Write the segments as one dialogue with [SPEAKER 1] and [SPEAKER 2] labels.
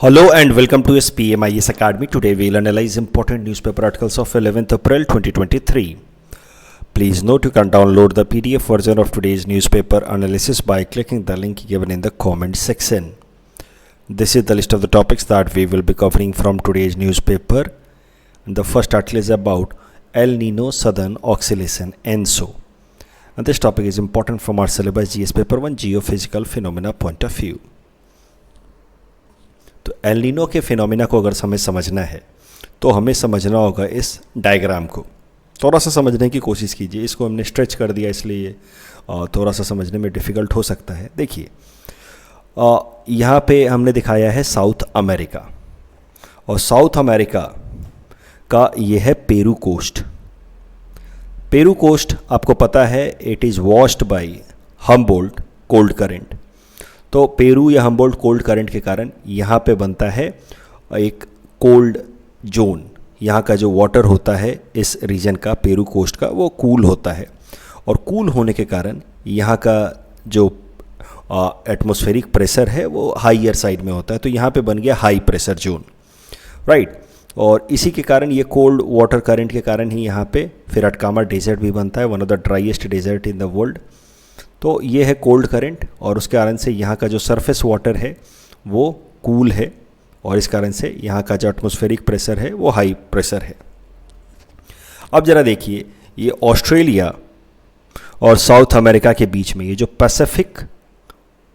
[SPEAKER 1] Hello and welcome to SPMIS Academy. Today we'll analyze important newspaper articles of 11th April 2023. Please note you can download the PDF version of today's newspaper analysis by clicking the link given in the comment section. This is the list of the topics that we will be covering from today's newspaper. And the first article is about El Nino Southern Oscillation ENSO. And this topic is important from our syllabus GS paper 1 geophysical phenomena point of view. तो El Nino के phenomena को अगर हमें समझना है तो हमें समझना होगा इस डायग्राम को। थोड़ा सा समझने की कोशिश कीजिए। इसको हमने स्ट्रेच कर दिया इसलिए थोड़ा सा समझने में डिफ़िकल्ट हो सकता है। देखिए यहाँ पे हमने दिखाया है साउथ अमेरिका, और साउथ अमेरिका का ये है पेरू कोस्ट। पेरू कोस्ट आपको पता है it is washed bye Humboldt cold current. तो पेरू या हम्बोल्ट कोल्ड करंट के कारण यहाँ पे बनता है एक कोल्ड जोन। यहाँ का जो वाटर होता है इस रीजन का, पेरू कोस्ट का, वो कूल होता है, और कूल होने के कारण यहाँ का जो एटमॉस्फेरिक प्रेशर है वो हाईयर साइड में होता है। तो यहाँ पे बन गया हाई प्रेशर जोन, राइट। और इसी के कारण ये कोल्ड वाटर करंट के कारण ही यहाँ पे फिर अटकामा डेजर्ट भी बनता है, one of the driest desert in the world. तो ये है कोल्ड करंट, और उसके कारण से यहाँ का जो सरफेस वाटर है वो कूल है, और इस कारण से यहाँ का जो एटमॉस्फेरिक प्रेशर है वो हाई प्रेशर है। अब ज़रा देखिए, ये ऑस्ट्रेलिया और साउथ अमेरिका के बीच में ये जो पैसिफिक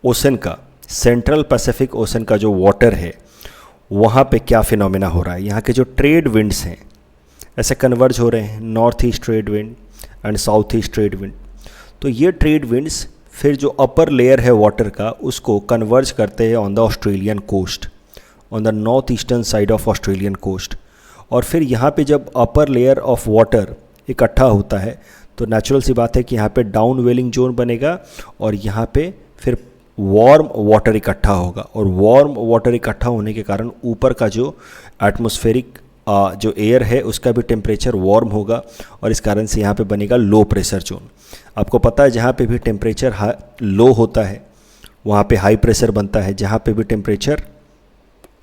[SPEAKER 1] ओशन का, सेंट्रल पैसिफिक ओशन का जो वाटर है, वहाँ पे क्या फिनोमेना हो रहा है। यहाँ के जो ट्रेड विंड्स हैं ऐसे कन्वर्ज हो रहे हैं, north east trade wind and south east trade wind. तो ये ट्रेड विंड्स फिर जो अपर लेयर है वाटर का उसको कन्वर्ज करते हैं on the Australian coast, on the north eastern side of Australian coast. और फिर यहाँ पे जब अपर लेयर ऑफ वाटर इकट्ठा होता है तो नेचुरल सी बात है कि यहाँ पे डाउन वेलिंग जोन बनेगा, और यहाँ पे फिर वार्म वाटर इकट्ठा होगा, और वार्म वाटर इकट्ठा होने के कारण ऊपर का जो एटमॉस्फेरिक जो एयर है उसका भी टेम्परेचर वार्म होगा, और इस कारण से यहाँ पे बनेगा लो प्रेशर जोन। आपको पता है जहाँ पे भी टेम्परेचर लो होता है वहाँ पे हाई प्रेशर बनता है, जहाँ पे भी टेम्परेचर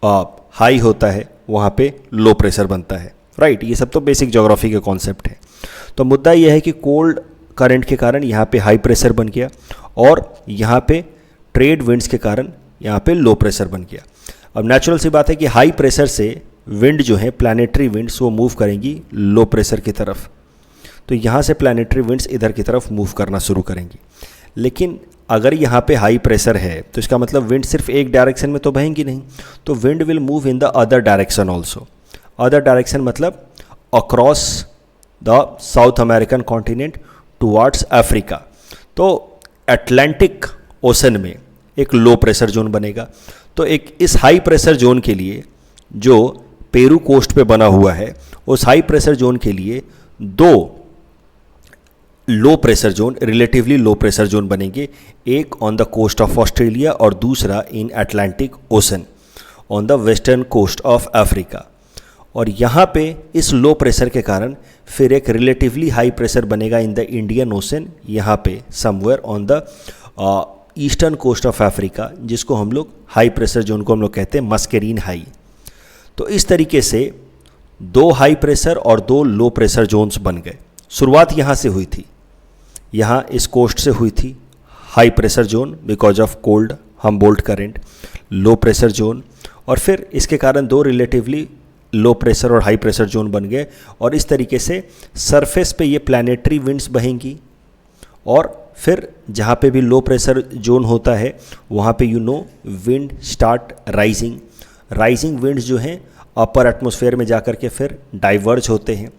[SPEAKER 1] हाई होता है वहाँ पे लो प्रेशर बनता है, राइट। ये सब तो बेसिक ज्योग्राफी के कॉन्सेप्ट है। तो मुद्दा यह है कि कोल्ड करंट के कारण यहाँ पे हाई प्रेशर बन गया, और यहाँ पे ट्रेड विंड्स के कारण यहाँ पे लो प्रेशर बन गया। अब नेचुरल सी बात है कि हाई प्रेशर से विंड जो है, प्लानिटरी विंड्स, वो मूव करेंगी लो प्रेशर की तरफ। तो यहाँ से प्लानिटरी विंड्स इधर की तरफ मूव करना शुरू करेंगी। लेकिन अगर यहाँ पे हाई प्रेशर है तो इसका मतलब विंड सिर्फ एक डायरेक्शन में तो बहेंगी नहीं, तो wind will move in the other direction also. Other direction मतलब across the South American continent towards Africa. तो अटलांटिक ओशन में एक लो प्रेशर जोन बनेगा। तो एक इस हाई प्रेशर जोन के लिए जो पेरू कोस्ट पे बना हुआ है, उस हाई प्रेशर जोन के लिए दो low pressure zone, relatively low pressure zone बनेंगे, एक on the coast of Australia और दूसरा in Atlantic Ocean on the western coast of Africa. और यहाँ पे इस लो प्रेशर के कारण फिर एक रिलेटिवली हाई प्रेशर बनेगा इन द इंडियन ओशन, यहाँ पे somewhere on the eastern coast of Africa, जिसको हम लोग हाई प्रेशर जोन को हम लोग कहते हैं मस्केरीन हाई। तो इस तरीके से दो हाई प्रेशर और दो लो प्रेशर जोन्स बन गए। शुरुआत यहाँ से हुई थी, यहाँ इस कोस्ट से हुई थी high pressure zone because of cold Humboldt current, low pressure zone, और फिर इसके कारण दो रिलेटिवली लो प्रेशर और हाई प्रेशर जोन बन गए। और इस तरीके से सरफेस पे ये प्लानिटरी विंड्स बहेंगी, और फिर जहाँ पे भी लो प्रेशर जोन होता है वहाँ पे wind start rising. Rising winds जो हैं अपर एटमॉस्फेयर में जाकर के फिर डाइवर्ज होते हैं,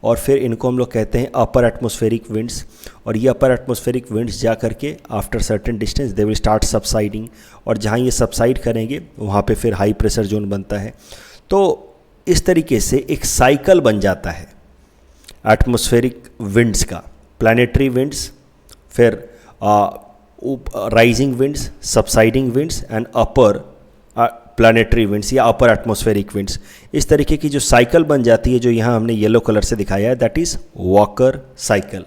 [SPEAKER 1] और फिर इनको हम लोग कहते हैं अपर एटमॉस्फेरिक विंड्स। और ये अपर एटमॉस्फेरिक विंड्स जा करके after certain distance they will start subsiding, और जहाँ ये सबसाइड करेंगे वहाँ पे फिर हाई प्रेशर जोन बनता है। तो इस तरीके से एक साइकिल बन जाता है एटमॉस्फेरिक विंड्स का, प्लानिटरी विंड्स, फिर rising winds, subsiding winds and upper planetary winds या अपर एटमॉस्फेरिक विंड्स। इस तरीके की जो साइकिल बन जाती है, जो यहाँ हमने येलो कलर से दिखाया है, दैट इज़ वॉकर साइकिल।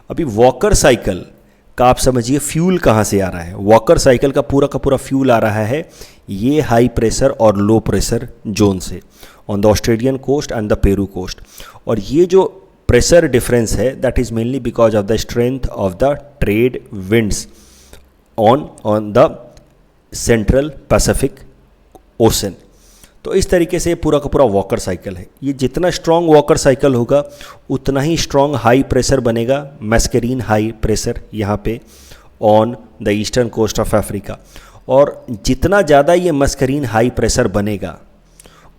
[SPEAKER 1] अभी वॉकर साइकिल का आप समझिए फ्यूल कहाँ से आ रहा है। वॉकर साइकिल का पूरा फ्यूल आ रहा है ये हाई प्रेशर और लो प्रेशर जोन से on the Australian coast and the Peru coast. और ये जो प्रेशर डिफरेंस है that is mainly because of the strength of the trade winds on the central Pacific ocean. तो इस तरीके से पूरा का पूरा वॉकर साइकिल है। ये जितना स्ट्रॉन्ग वॉकर साइकिल होगा उतना ही स्ट्रॉन्ग हाई प्रेशर बनेगा, मैस्करीन हाई प्रेशर यहाँ पे on the eastern coast of Africa. और जितना ज़्यादा ये मैस्करीन हाई प्रेशर बनेगा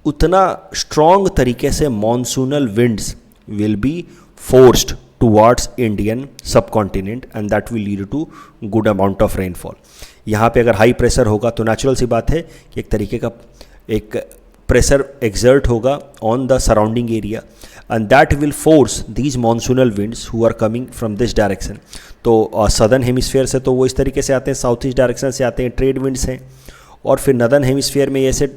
[SPEAKER 1] उतना स्ट्रॉन्ग तरीके से monsoonal winds will be forced towards Indian subcontinent and that will lead to good amount of rainfall. यहाँ पे अगर हाई प्रेशर होगा तो नेचुरल सी बात है कि एक तरीके का एक प्रेशर एक्सर्ट होगा on the surrounding area and that will force these monsoonal winds who are coming from this direction. तो सदर्न हेमिस्फीयर से तो वो इस तरीके से आते हैं, साउथ ईस्ट डायरेक्शन से आते हैं, ट्रेड विंड्स हैं, और फिर नदर्न हेमिस्फीयर में ऐसे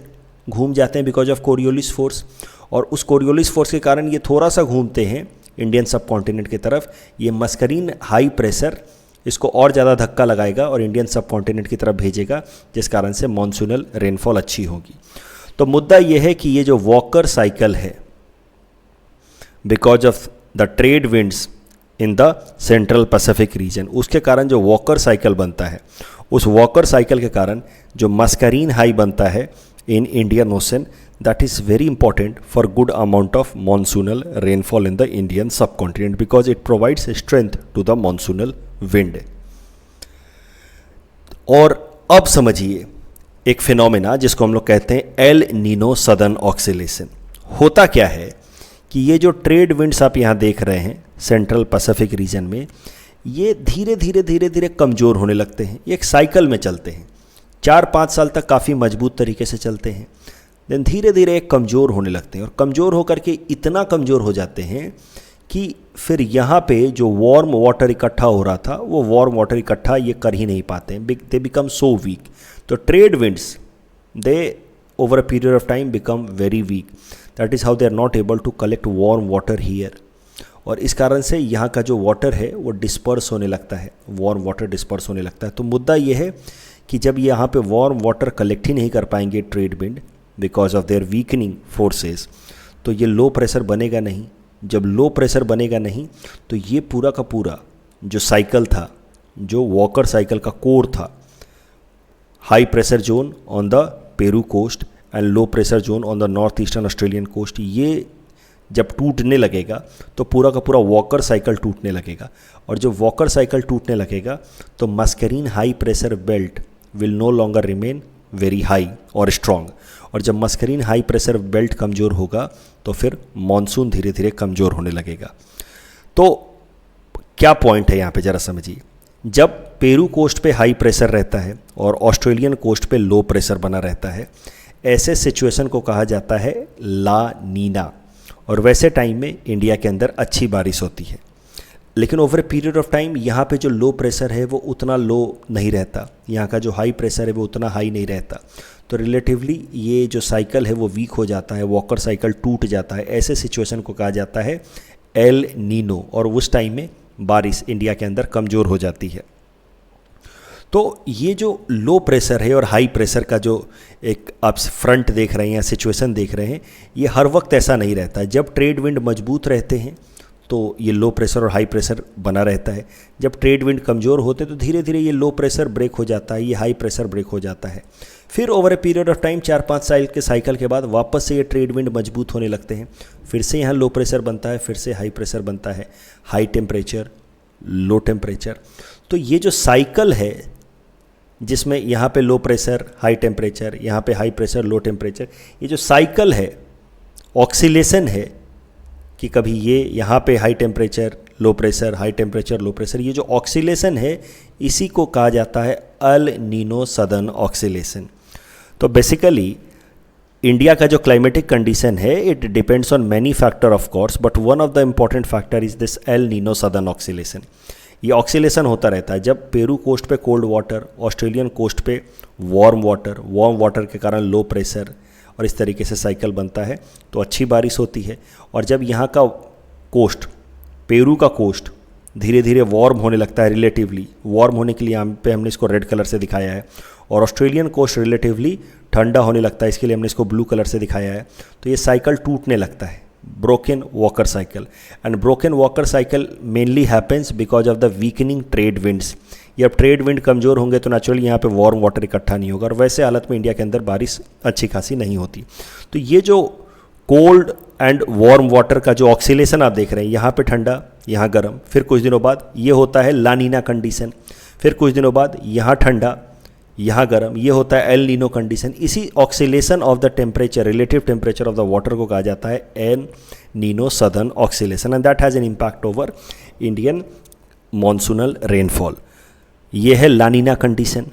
[SPEAKER 1] घूम जाते हैं बिकॉज ऑफ कोरियोलिस फोर्स। और उस कोरियोलिस फोर्स के कारण ये थोड़ा सा घूमते हैं इंडियन सब कॉन्टिनेंट की तरफ। ये मस्करीन हाई प्रेशर इसको और ज़्यादा धक्का लगाएगा और इंडियन सब कॉन्टिनेंट की तरफ भेजेगा, जिस कारण से मॉनसूनल रेनफॉल अच्छी होगी। तो मुद्दा यह है कि ये जो वॉकर साइकिल है because of the trade winds in the central Pacific region, उसके कारण जो वॉकर साइकिल बनता है, उस वॉकर साइकिल के कारण जो मस्करीन हाई बनता है in Indian ocean, that is very important for good amount of monsoonal rainfall in the Indian subcontinent because it provides strength to the monsoonal wind। और अब समझिए एक फिनोमेना जिसको हम लोग कहते हैं एल नीनो सदर्न ऑक्सीलेशन। होता क्या है कि ये जो ट्रेड विंड्स आप यहाँ देख रहे हैं सेंट्रल पैसिफिक रीजन में, ये धीरे धीरे कमज़ोर होने लगते हैं। ये एक साइकिल में चलते हैं, 4-5 साल तक काफ़ी मजबूत तरीके से चलते हैं, देन धीरे धीरे कमज़ोर होने लगते हैं। और कमज़ोर होकर के इतना कमज़ोर हो जाते हैं कि फिर यहाँ पे जो वार्म वाटर इकट्ठा हो रहा था वो वार्म वाटर इकट्ठा ये कर ही नहीं पाते हैं, दे बिकम सो वीक। तो trade winds they over a period of time become very weak, that is how they are not able to collect warm water here. और इस कारण से यहाँ का जो वाटर है वो डिस्पर्स होने लगता है, वार्म वाटर डिस्पर्स होने लगता है। तो मुद्दा ये है कि जब यहाँ पे वार्म वाटर कलेक्ट ही नहीं कर पाएंगे trade wind because of their weakening forces, तो ये लो प्रेशर बनेगा नहीं। जब लो प्रेशर बनेगा नहीं तो ये पूरा का पूरा जो साइकिल था, जो वॉकर साइकिल का कोर था, high pressure zone on the Peru coast and low pressure zone on the north eastern Australian coast, ये जब टूटने लगेगा तो पूरा का पूरा वॉकर साइकिल टूटने लगेगा। और जब वॉकर साइकिल टूटने लगेगा तो Mascarene high pressure belt will no longer remain very high और स्ट्रॉन्ग। और जब मस्करीन हाई प्रेशर बेल्ट कमज़ोर होगा तो फिर मॉनसून धीरे धीरे कमज़ोर होने लगेगा। तो क्या पॉइंट है यहाँ पे ज़रा समझिए। जब पेरू कोस्ट पे हाई प्रेशर रहता है और ऑस्ट्रेलियन कोस्ट पे लो प्रेशर बना रहता है, ऐसे सिचुएशन को कहा जाता है ला नीना। और वैसे टाइम में इंडिया के अंदर अच्छी बारिश होती है, लेकिन over a period of time यहाँ पे जो लो प्रेशर है वो उतना लो नहीं रहता, यहाँ का जो हाई प्रेशर है वो उतना हाई नहीं रहता। तो रिलेटिवली ये जो साइकिल है वो वीक हो जाता है, वॉकर साइकिल टूट जाता है। ऐसे सिचुएशन को कहा जाता है एल नीनो। और उस टाइम में बारिश इंडिया के अंदर कमज़ोर हो जाती है। तो ये जो लो प्रेशर है और हाई प्रेशर का जो एक आप फ्रंट देख रहे हैं या सिचुएशन देख रहे हैं, ये हर वक्त ऐसा नहीं रहता है। जब ट्रेड विंड मजबूत रहते हैं तो ये लो प्रेशर और हाई प्रेशर बना रहता है। जब ट्रेड विंड कमज़ोर होते हैं तो धीरे धीरे ये लो प्रेशर ब्रेक हो जाता है, ये हाई प्रेशर ब्रेक हो जाता है। फिर over a period of time 4-5 साल के साइकिल के बाद वापस से ये ट्रेड विंड मजबूत होने लगते हैं, फिर से यहाँ लो प्रेशर बनता है, फिर से हाई प्रेशर बनता है, हाई टेम्परेचर लो टेम्परेचर। तो ये जो साइकिल है जिसमें यहाँ पे लो प्रेशर हाई टेम्परेचर, यहाँ पे हाई प्रेशर लो टेम्परेचर, ये जो साइकिल है ऑक्सीलेशन है कि कभी ये यहाँ पे high temperature low pressure, high temperature low pressure, ये जो ऑक्सीलेशन है इसी को कहा जाता है अल नीनो सदर्न ऑक्सीलेशन। तो बेसिकली इंडिया का जो क्लाइमेटिक कंडीशन है it depends on many factor of course, but one of the important factor is this L Nino southern oscillation. ये ऑक्सीलेशन होता रहता है जब पेरू कोस्ट पे कोल्ड वाटर, ऑस्ट्रेलियन कोस्ट पे वार्म वाटर के कारण लो प्रेशर, और इस तरीके से साइकिल बनता है तो अच्छी बारिश होती है। और जब यहाँ का कोस्ट, पेरू का कोस्ट धीरे धीरे वार्म होने लगता है, रिलेटिवली वार्म होने के लिए यहाँ पे हमने इसको रेड कलर से दिखाया है, और ऑस्ट्रेलियन कोस्ट रिलेटिवली ठंडा होने लगता है, इसके लिए हमने इसको ब्लू कलर से दिखाया है। तो ये साइकिल टूटने लगता है, broken walker cycle. And broken walker cycle mainly happens because of the weakening trade winds. ये अब ट्रेड विंड कमज़ोर होंगे तो नेचुरली यहाँ पे वार्म वाटर इकट्ठा नहीं होगा, और वैसे हालत में इंडिया के अंदर बारिश अच्छी खासी नहीं होती। तो ये जो कोल्ड एंड वार्म वाटर का जो ऑक्सीलेशन आप देख रहे हैं, यहाँ पे ठंडा यहाँ गर्म, फिर कुछ दिनों बाद ये होता है लानीना कंडीशन, फिर कुछ दिनों बाद यहाँ ठंडा यहाँ गर्म, ये होता है एल नीनो कंडीशन। इसी oscillation of the temperature, relative temperature of the water को कहा जाता है El Nino southern oscillation, and that has an impact over Indian monsoonal rainfall. ये है La Nina condition,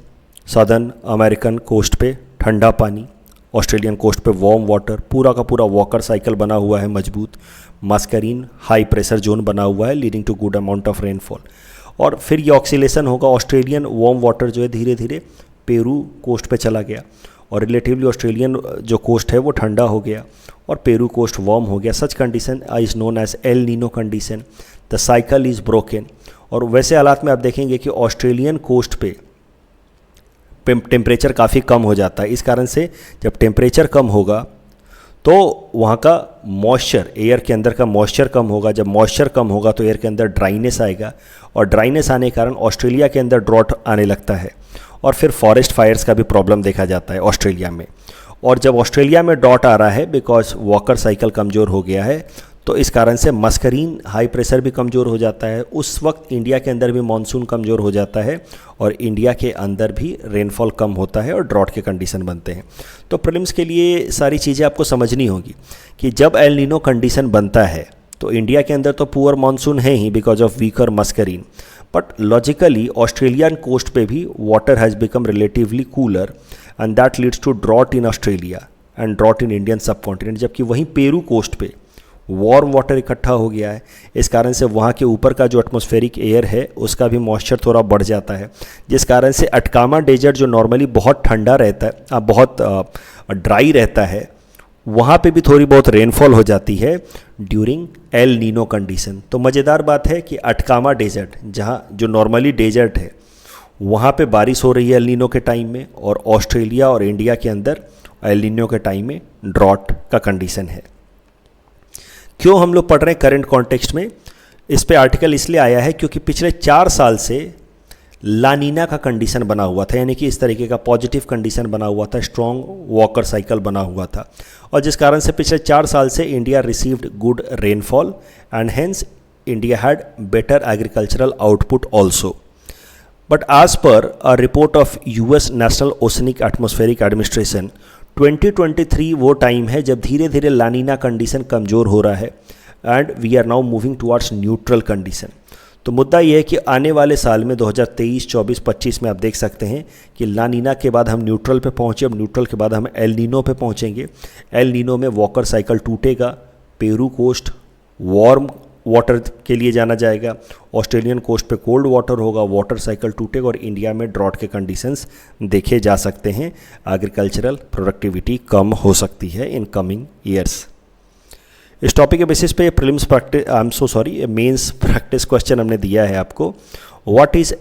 [SPEAKER 1] southern American coast पे ठंडा पानी, ऑस्ट्रेलियन कोस्ट पे वार्म वाटर, पूरा का पूरा वॉकर साइकिल बना हुआ है मजबूत, मस्करीन हाई प्रेशर जोन बना हुआ है leading to good amount of rainfall. और फिर ये ऑक्सीलेशन होगा, ऑस्ट्रेलियन वार्म वाटर जो है धीरे धीरे पेरू कोस्ट पे चला गया, और रिलेटिवली ऑस्ट्रेलियन जो कोस्ट है वो ठंडा हो गया और पेरू कोस्ट वार्म हो गया। Such condition is known as El Nino condition, the cycle is broken. और वैसे हालात में आप देखेंगे कि ऑस्ट्रेलियन कोस्ट पे टेम्परेचर काफ़ी कम हो जाता है। इस कारण से जब टेम्परेचर कम होगा तो वहाँ का मॉइस्चर, एयर के अंदर का मॉइस्चर कम होगा। जब मॉइस्चर कम होगा तो एयर के अंदर ड्राइनेस आएगा, और ड्राइनेस आने के कारण ऑस्ट्रेलिया के अंदर ड्रॉट आने लगता है, और फिर फॉरेस्ट फायर्स का भी प्रॉब्लम देखा जाता है ऑस्ट्रेलिया में। और जब ऑस्ट्रेलिया में ड्रॉट आ रहा है बिकॉज वॉकर साइकिल कमज़ोर हो गया है, तो इस कारण से मस्करीन हाई प्रेशर भी कमज़ोर हो जाता है। उस वक्त इंडिया के अंदर भी मानसून कमज़ोर हो जाता है, और इंडिया के अंदर भी रेनफॉल कम होता है और ड्रॉट के कंडीशन बनते हैं। तो प्रीलिम्स के लिए सारी चीज़ें आपको समझनी होगी कि जब एल नीनो कंडीशन बनता है तो इंडिया के अंदर तो पुअर मानसून है ही because of weaker Mascarene, but logically Australian coast पे भी water has become relatively cooler, and that leads to drought in Australia and drought in Indian subcontinent. जबकि वहीं पेरू कोस्ट पे वार्म वाटर इकट्ठा हो गया है, इस कारण से वहाँ के ऊपर का जो एटमॉस्फेरिक एयर है उसका भी मॉइस्चर थोड़ा बढ़ जाता है, जिस कारण से अटकामा डेजर्ट जो नॉर्मली बहुत ठंडा रहता है, बहुत ड्राई रहता है, वहाँ पे भी थोड़ी बहुत रेनफॉल हो जाती है ड्यूरिंग एल नीनो कंडीशन। तो मज़ेदार बात है कि अटकामा डेजर्ट, जहाँ जो नॉर्मली डेजर्ट है, वहाँ पे बारिश हो रही है एल नीनो के टाइम में, और ऑस्ट्रेलिया और इंडिया के अंदर एल नीनो के टाइम में ड्रॉट का कंडीशन है। क्यों हम लोग पढ़ रहे हैं करंट कॉन्टेक्स्ट में? इस पे आर्टिकल इसलिए आया है क्योंकि पिछले 4 साल से लानीना का कंडीशन बना हुआ था, यानी कि इस तरीके का पॉजिटिव कंडीशन बना हुआ था, स्ट्रॉन्ग वॉकर साइकिल बना हुआ था, और जिस कारण से पिछले 4 साल से India received good rainfall and hence India had better agricultural output also. But as per a report of US national oceanic atmospheric administration, 2023 वो टाइम है जब धीरे धीरे लानीना कंडीशन कमज़ोर हो रहा है, and we are now moving towards neutral condition. तो मुद्दा ये है कि आने वाले साल में 2023, 24, 25 में आप देख सकते हैं कि लानीना के बाद हम न्यूट्रल पे पहुँचे, अब न्यूट्रल के बाद हम एल नीनो पे पहुँचेंगे। एल नीनो में वॉकर साइकिल टूटेगा, पेरू कोस्ट वार्म वाटर के लिए जाना जाएगा, ऑस्ट्रेलियन कोस्ट पे कोल्ड वाटर होगा, वाटर साइकिल टूटेगा, और इंडिया में ड्रॉट के कंडीशंस देखे जा सकते हैं। एग्रीकल्चरल प्रोडक्टिविटी कम हो सकती है इन कमिंग ईयर्स। इस टॉपिक के बेसिस पे prelims practice, I am so sorry, mains practice question हमने दिया है आपको। What is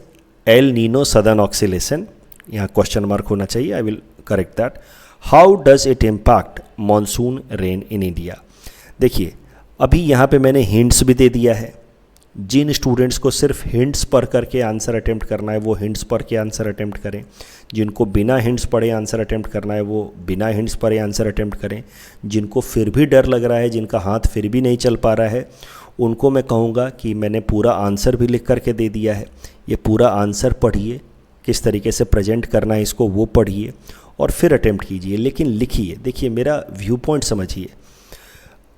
[SPEAKER 1] El Nino southern oscillation? यहाँ क्वेश्चन मार्क होना चाहिए, I will correct that. How does it impact monsoon rain in India? देखिए, अभी यहाँ पे मैंने हिंट्स भी दे दिया है। जिन स्टूडेंट्स को सिर्फ हिंट्स पढ़ करके आंसर अटेम्प्ट करना है वो हिंट्स पढ़ के आंसर अटेम्प्ट करें, जिनको बिना हिंट्स पढ़े आंसर अटेम्प्ट करना है वो बिना हिंट्स पढ़े आंसर अटेम्प्ट करें, जिनको फिर भी डर लग रहा है, जिनका हाथ फिर भी नहीं चल पा रहा है, उनको मैं कहूँगा कि मैंने पूरा आंसर भी लिख करके दे दिया है। ये पूरा आंसर पढ़िए, किस तरीके से प्रेजेंट करना है इसको वो पढ़िए, और फिर अटेम्प्ट कीजिए, लेकिन लिखिए। देखिए, मेरा व्यू पॉइंट समझिए।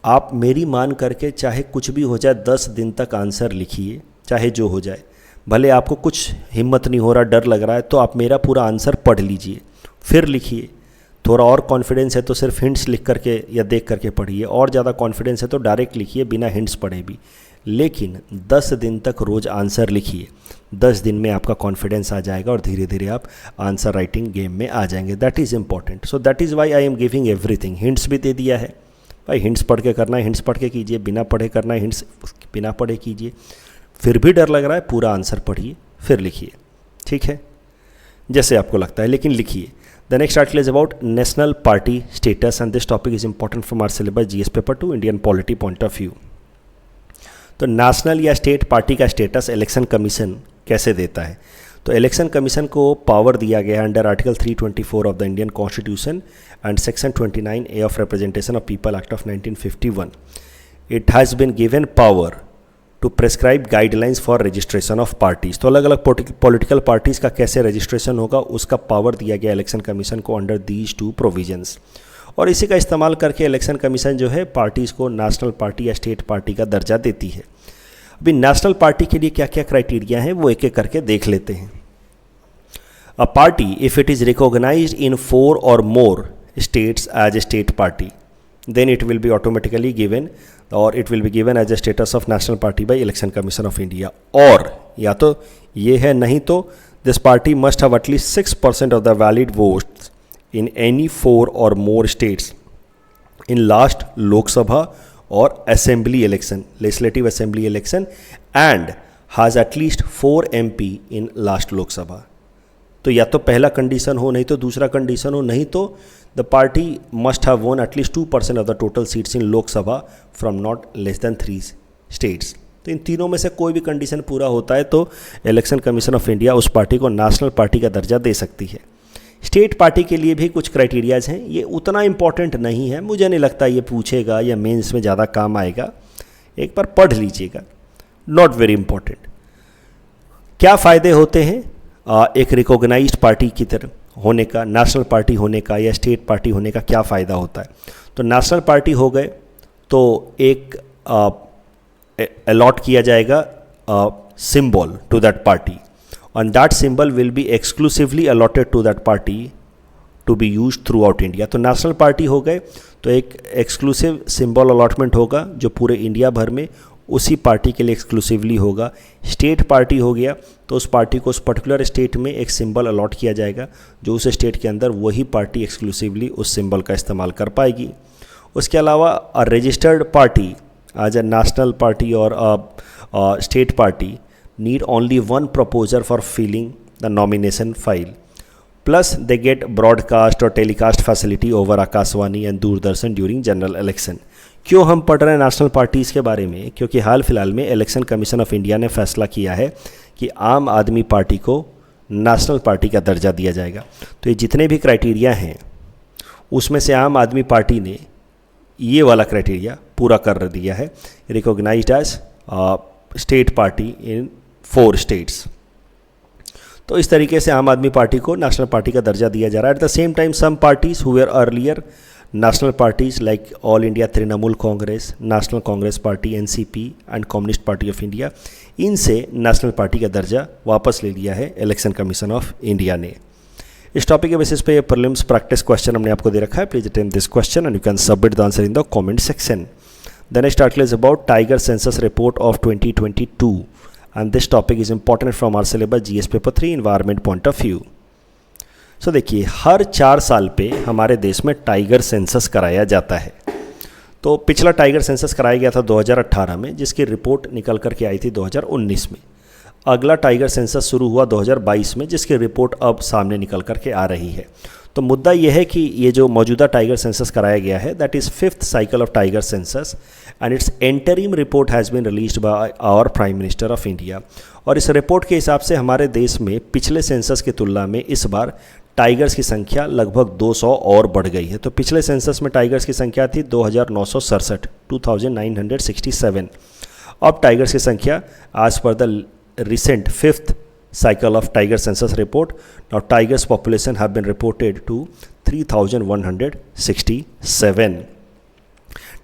[SPEAKER 1] आप मेरी मान करके चाहे कुछ भी हो जाए 10 दिन तक आंसर लिखिए, चाहे जो हो जाए। भले आपको कुछ हिम्मत नहीं हो रहा, डर लग रहा है, तो आप मेरा पूरा आंसर पढ़ लीजिए, फिर लिखिए। थोड़ा और कॉन्फिडेंस है तो सिर्फ हिंट्स लिख करके या देख करके पढ़िए, और ज़्यादा कॉन्फिडेंस है तो डायरेक्ट लिखिए बिना हिंट्स पढ़े भी। लेकिन 10 दिन तक रोज़ आंसर लिखिए। 10 दिन में आपका कॉन्फिडेंस आ जाएगा और धीरे धीरे आप आंसर राइटिंग गेम में आ जाएंगे। That is important. So that is why I am giving everything. Hints भी दे दिया है भाई, हिंट्स पढ़ के करना है, हिंट्स पढ़ के कीजिए, बिना पढ़े करना है, हिंट्स बिना पढ़े कीजिए। फिर भी डर लग रहा है, पूरा आंसर पढ़िए फिर लिखिए, ठीक है, जैसे आपको लगता है, लेकिन लिखिए। The next article is about national party status and this topic is important from our syllabus GS paper 2 Indian polity point of view. तो नेशनल या स्टेट पार्टी का स्टेटस इलेक्शन कमीशन कैसे देता है? तो इलेक्शन कमीशन को power दिया गया है under article 324 of the Indian constitution and section 29A of representation of people act of 1951। It has been given power to prescribe guidelines for registration of parties. तो अलग अलग पॉलिटिकल पार्टीज़ का कैसे registration होगा उसका पावर दिया गया election commission को अंडर दीज 2 प्रोविजंस। और इसी का इस्तेमाल करके इलेक्शन कमीशन जो है पार्टीज़ को नेशनल पार्टी या स्टेट पार्टी का दर्जा देती है। अभी नेशनल पार्टी के लिए क्या क्या क्राइटेरिया हैं वो एक एक करके देख लेते हैं। A party if it is recognized in 4 और more states as a state party then it will be automatically given or it will be given as a status of national party by election commission of India। और या तो ये है, नहीं तो this party must have at least 6% of the valid votes in any 4 or more states in last Lok Sabha or assembly election, legislative assembly election, and has at least 4 MP in last Lok Sabha। तो या तो पहला condition हो, नहीं तो दूसरा condition हो, नहीं तो द पार्टी मस्ट हैव वोन at least 2% of the total seats in Lok Sabha from not less than 3 states. तो इन तीनों में से कोई भी कंडीशन पूरा होता है तो इलेक्शन कमीशन ऑफ इंडिया उस पार्टी को नेशनल पार्टी का दर्जा दे सकती है। स्टेट पार्टी के लिए भी कुछ क्राइटेरियाज हैं, ये उतना इंपॉर्टेंट नहीं है, मुझे नहीं लगता ये पूछेगा या मेंस में ज़्यादा काम आएगा, एक बार पढ़ लीजिएगा, नॉट वेरी इंपॉर्टेंट। क्या फ़ायदे होते हैं एक रिकॉग्नाइज्ड पार्टी की तरह होने का, नेशनल पार्टी होने का या स्टेट पार्टी होने का क्या फ़ायदा होता है? तो नेशनल पार्टी हो गए तो एक अलॉट किया जाएगा symbol to that party and that symbol will be exclusively allotted to that party to be used throughout India। तो नेशनल पार्टी हो गए तो एक एक्सक्लूसिव सिंबल अलॉटमेंट होगा जो पूरे इंडिया भर में उसी पार्टी के लिए एक्सक्लूसिवली होगा। स्टेट पार्टी हो गया तो उस पार्टी को उस पर्टिकुलर स्टेट में एक सिंबल अलॉट किया जाएगा जो उस स्टेट के अंदर वही पार्टी एक्सक्लूसिवली उस सिंबल का इस्तेमाल कर पाएगी। उसके अलावा registered party as a national party और state party need only one proposer for filling the nomination file, plus they get broadcast or telecast facility over Akashvani and Doordarshan during general election। क्यों हम पढ़ रहे हैं national parties के बारे में? क्योंकि हाल फिलहाल में इलेक्शन कमीशन ऑफ इंडिया ने फैसला किया है कि आम आदमी पार्टी को नेशनल पार्टी का दर्जा दिया जाएगा। तो ये जितने भी क्राइटेरिया हैं उसमें से आम आदमी पार्टी ने ये वाला क्राइटेरिया पूरा कर दिया है, recognised as state party in 4 states. तो इस तरीके से आम आदमी पार्टी को नेशनल पार्टी का दर्जा दिया जा रहा है। At the same time some parties who were earlier national parties like all India Trinamool Congress, national Congress party, NCP and communist party of India, इनसे नेशनल पार्टी का दर्जा वापस ले लिया है इलेक्शन कमीशन ऑफ इंडिया ने। इस टॉपिक के बेसिस पे प्रीलिम्स प्रैक्टिस क्वेश्चन हमने आपको दे रखा है। Please attempt this question and you can submit the answer in the comment section. The next article is about tiger census report of 2022 and this topic is important from our syllabus GS paper 3 environment point of view। so देखिए हर 4 साल पे हमारे देश में tiger census कराया जाता है। तो पिछला टाइगर सेंसस कराया गया था 2018 में जिसकी रिपोर्ट निकल करके आई थी 2019 में। अगला टाइगर सेंसस शुरू हुआ 2022 में जिसकी रिपोर्ट अब सामने निकल करके आ रही है। तो मुद्दा यह है कि ये जो मौजूदा टाइगर सेंसस कराया गया है that is 5th cycle of tiger census and its interim report has been released by our prime minister of India. और इस रिपोर्ट के हिसाब से हमारे देश में पिछले सेंसस की तुलना में इस बार टाइगर्स की संख्या लगभग 200 और बढ़ गई है। तो पिछले सेंसस में टाइगर्स की संख्या थी 2967, 2967। अब टाइगर्स की संख्या आज पर the recent 5th cycle of tiger census report, now tigers population have been reported to 3167।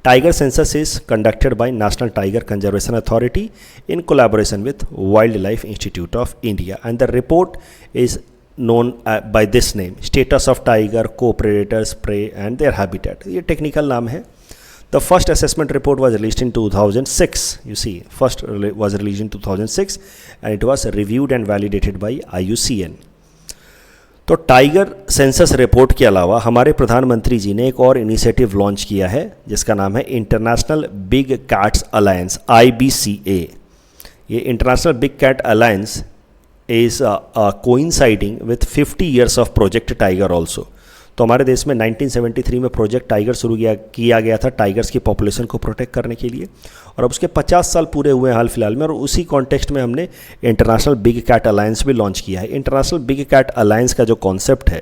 [SPEAKER 1] tiger census is conducted by National Tiger Conservation Authority in collaboration with Wildlife Institute of India and the report is known by this name, status of tiger, co-predators, prey and their habitat। ये technical नाम है। The first assessment report was released in 2006, you see, first was released in 2006 and it was reviewed and validated by IUCN। तो tiger census report के अलावा हमारे प्रधानमंत्री जी ने एक और इनिशिएटिव लॉन्च किया है जिसका नाम है international big cats alliance, IBCA। ये international big cat alliance is coinciding with 50 years of project tiger also. तो हमारे देश में 1973 में प्रोजेक्ट टाइगर शुरू किया गया था टाइगर्स की पॉपुलेशन को प्रोटेक्ट करने के लिए, और अब उसके 50 साल पूरे हुए हैं हाल फिलहाल में, और उसी कॉन्टेक्स्ट में हमने इंटरनेशनल बिग कैट अलायंस भी लॉन्च किया है। इंटरनेशनल बिग कैट अलायंस का जो कॉन्सेप्ट है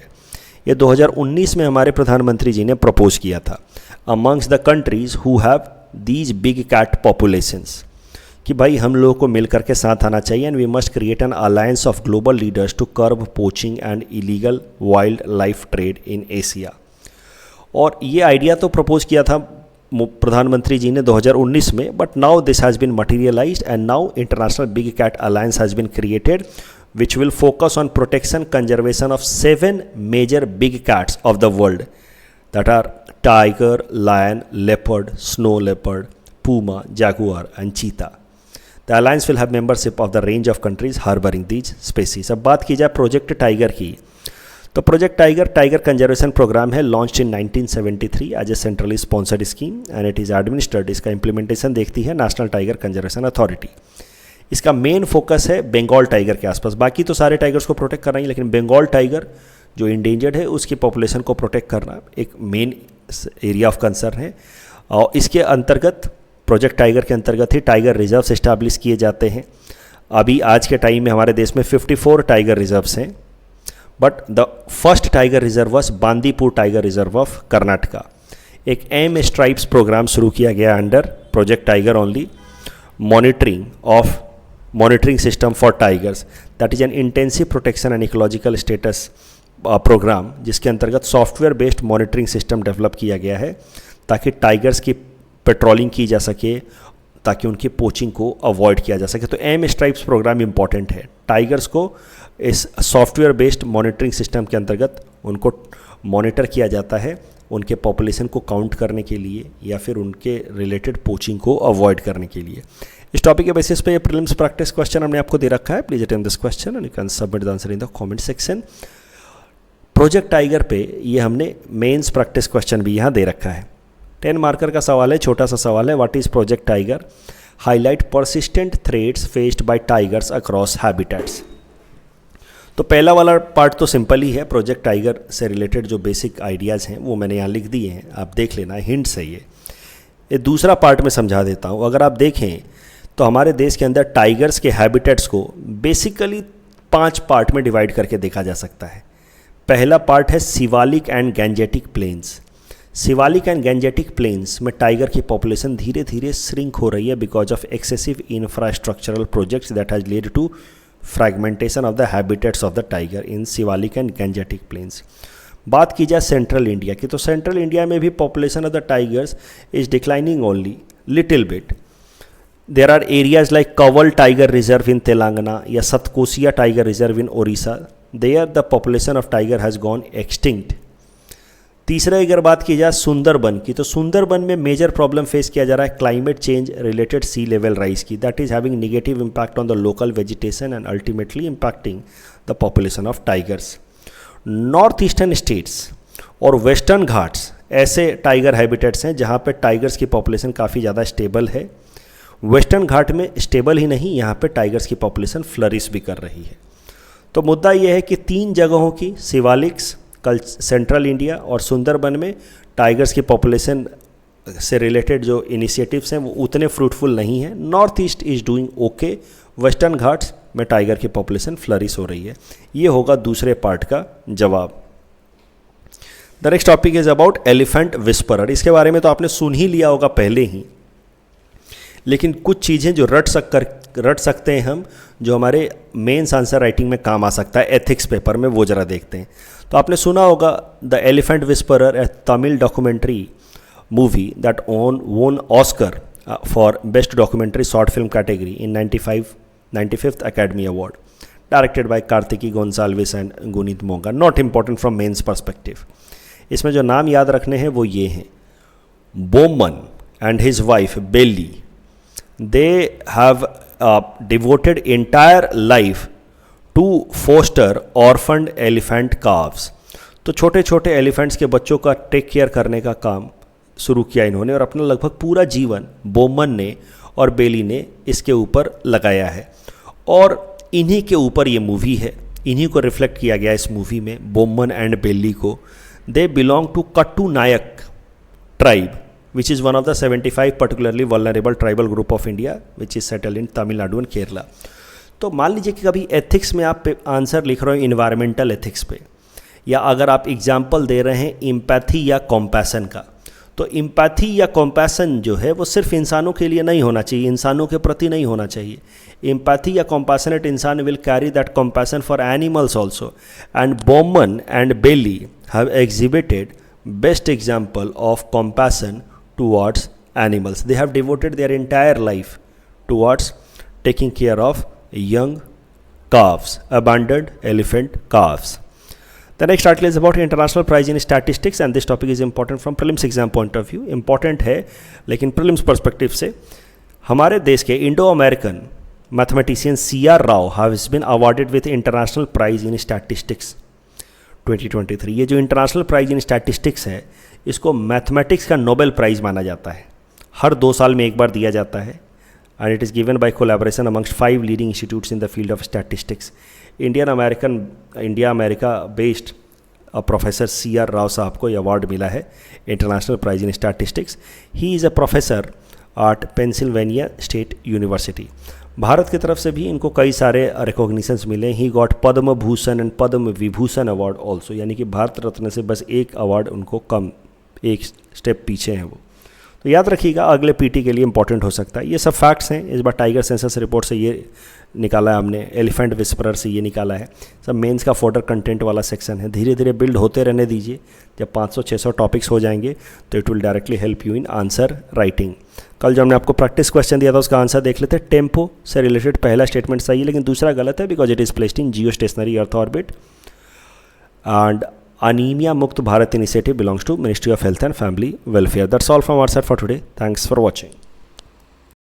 [SPEAKER 1] ये 2019 में हमारे प्रधानमंत्री जी ने प्रपोज किया था amongst the countries who have these big cat populations, कि भाई हम लोगों को मिल करके साथ आना चाहिए and we must create an alliance of global leaders to curb poaching and illegal wild life trade in Asia. और ये आइडिया तो प्रपोज किया था प्रधानमंत्री जी ने 2019 में, but now this has been materialized and now International big cat Alliance has been created which will focus on protection conservation of 7 major big cats of the world that are tiger, lion, leopard, snow leopard, puma, jaguar and cheetah. The alliance will have membership of the range of countries harboring these species. अब बात की जाए project tiger की, तो project tiger conservation programme है launched in 1973 as a centrally sponsored scheme and it is administered. इसका implementation देखती है नेशनल टाइगर कंजर्वेशन अथॉरिटी। इसका मेन फोकस है बंगाल टाइगर के आसपास, बाकी तो सारे टाइगर्स को प्रोटेक्ट करना ही, लेकिन बंगाल टाइगर जो इंडेंजर्ड है उसकी पॉपुलेशन को प्रोटेक्ट करना एक मेन एरिया ऑफ कंसर्न है। और इसके अंतर्गत प्रोजेक्ट टाइगर के अंतर्गत ही टाइगर रिजर्व्स इस्टेब्लिश किए जाते हैं। अभी आज के टाइम में हमारे देश में 54 टाइगर रिजर्व्स हैं, but the first tiger reserve was Bandipur tiger reserve of Karnataka. एक एम स्ट्राइप्स प्रोग्राम शुरू किया गया under project tiger only, monitoring system for tigers, that is an intensive protection and ecological status program, जिसके अंतर्गत software based monitoring system develop किया गया है ताकि टाइगर्स की पेट्रोलिंग की जा सके, ताकि उनकी पोचिंग को अवॉइड किया जा सके। तो एम स्ट्राइप्स प्रोग्राम इंपॉर्टेंट है। टाइगर्स को इस सॉफ्टवेयर बेस्ड मॉनिटरिंग सिस्टम के अंतर्गत उनको मॉनिटर किया जाता है, उनके पॉपुलेशन को काउंट करने के लिए या फिर उनके रिलेटेड पोचिंग को अवॉइड करने के लिए। इस टॉपिक के बेसिस पे ये प्रीलिम्स प्रैक्टिस क्वेश्चन हमने आपको दे रखा है। Please attempt this question and you can submit the answer in the comment section. Project tiger पे ये हमने मेंस प्रैक्टिस क्वेश्चन भी यहाँ दे रखा है। 10 मार्कर का सवाल है, छोटा सा सवाल है। What is project tiger? Highlight persistent threats faced by tigers across habitats. तो पहला वाला पार्ट तो सिंपल ही है, प्रोजेक्ट टाइगर से रिलेटेड जो बेसिक आइडियाज़ हैं वो मैंने यहाँ लिख दिए हैं, आप देख लेना, हिंट्स है ये दूसरा पार्ट में समझा देता हूँ। अगर आप देखें तो हमारे देश के अंदर टाइगर्स के हैबिटेट्स को बेसिकली 5 पार्ट में डिवाइड करके देखा जा सकता है। पहला पार्ट है Shivalik and Gangetic plains. Shivalik and Gangetic plains में टाइगर की पॉपुलेशन धीरे धीरे श्रिंक हो रही है because of excessive infrastructural projects that has led to fragmentation of the habitats of the tiger in Shivalik and Gangetic plains. बात की जाए सेंट्रल इंडिया की, तो सेंट्रल इंडिया में भी population of the tigers is declining only little bit. There are areas like Kawal tiger reserve in Telangana या Satkosia tiger reserve in Odisha, there the population of tiger has gone extinct. तीसरा अगर बात की जाए सुंदरबन की, तो सुंदरबन में मेजर प्रॉब्लम फेस किया जा रहा है क्लाइमेट चेंज रिलेटेड सी लेवल राइज की, that is having negative impact on the local vegetation and ultimately impacting the population of tigers. North eastern states और वेस्टर्न घाट्स ऐसे टाइगर हैबिटेट्स हैं जहाँ पे टाइगर्स की पॉपुलेशन काफ़ी ज़्यादा स्टेबल है। वेस्टर्न घाट में स्टेबल ही नहीं, यहाँ पे टाइगर्स की पॉपुलेशन फ्लरिश भी कर रही है। तो मुद्दा ये है कि 3 जगहों की शिवालिक्स, कल सेंट्रल इंडिया और सुंदरबन में टाइगर्स की पॉपुलेशन से रिलेटेड जो इनिशिएटिव्स हैं वो उतने फ्रूटफुल नहीं हैं। North east is doing okay, western Ghats में टाइगर की पॉपुलेशन फ्लरिश हो रही है। ये होगा दूसरे पार्ट का जवाब। The next topic is about elephant whisperer. इसके बारे में तो आपने सुन ही लिया होगा पहले ही, लेकिन कुछ चीज़ें जो रट सकते हैं हम, जो हमारे मेंस आंसर राइटिंग में काम आ सकता है एथिक्स पेपर में, वो ज़रा देखते हैं। तो आपने सुना होगा the elephant whisperer, a Tamil documentary movie that won Oscar for best documentary short film category in 95th academy award, directed by Kartiki Gonsalves and Guneet Monga. Not important from mains perspective. इसमें जो नाम याद रखने हैं वो ये हैं, Bomman and his wife Bellie, they have devoted entire life to foster orphaned elephant calves। तो छोटे छोटे एलिफेंट्स के बच्चों का टेक केयर करने का काम शुरू किया इन्होंने, और अपना लगभग पूरा जीवन बोमन ने और बेली ने इसके ऊपर लगाया है, और इन्हीं के ऊपर ये मूवी है, इन्हीं को रिफ्लेक्ट किया गया इस मूवी में, बोमन एंड बेली को। दे बिलोंग टू कट्टू नायक tribe, which is one of the 75 particularly vulnerable tribal group of India, which is settled in Tamil Nadu and Kerala। तो मान लीजिए कि कभी एथिक्स में आप आंसर लिख रहे हो इन्वायरमेंटल एथिक्स पे, या अगर आप एग्जाम्पल दे रहे हैं इम्पैथी या कॉम्पैसन का, तो इम्पैथी या कॉम्पैसन जो है वो सिर्फ इंसानों के लिए नहीं होना चाहिए, इंसानों के प्रति नहीं होना चाहिए। इम्पैथी या कॉम्पैशनेट इंसान will carry that compassion for animals also, and Bomman and Bellie have exhibited best example of compassion towards animals. They have devoted their entire life towards taking care of young calves, abandoned elephant calves. The next article is about international prize in statistics, and this topic is important from prelims exam point of view. Important है लेकिन prelims perspective से, हमारे देश के Indo-American mathematician C.R. Rao has been awarded with international prize in statistics 2023। ये जो international prize in statistics है, इसको मैथमेटिक्स का नोबेल प्राइज़ माना जाता है, हर 2 साल में एक बार दिया जाता है, and it is given by collaboration amongst 5 leading institutes in the field of statistics. India America based professor C.R. Rao साहब को ये अवार्ड मिला है, international prize in statistics. He is a professor at Pennsylvania state university. Bharat की तरफ से भी इनको कई सारे रिकॉग्निशंस मिले। He got Padma Bhushan and Padma Vibhushan award also, यानी कि भारत रत्न से बस एक अवार्ड उनको कम, एक स्टेप पीछे हैं वो। तो याद रखिएगा, अगले पीटी के लिए इंपॉर्टेंट हो सकता है। ये सब फैक्ट्स हैं। इस बार टाइगर सेंसस रिपोर्ट से ये निकाला है हमने, एलिफेंट विस्परर से ये निकाला है। सब मेंस का फोल्डर कंटेंट वाला सेक्शन है, धीरे धीरे बिल्ड होते रहने दीजिए। जब 500-600 टॉपिक्स हो जाएंगे तो it will directly help you in answer writing. कल जो हमने आपको प्रैक्टिस क्वेश्चन दिया था उसका आंसर देख लेते हैं। टेम्पो से रिलेटेड पहला स्टेटमेंट सही है, लेकिन दूसरा गलत है, because it is placed in geostationary earth orbit. And anaemia Mukt Bharat initiative belongs to ministry of health and family welfare. That's all from our side for today. Thanks for watching.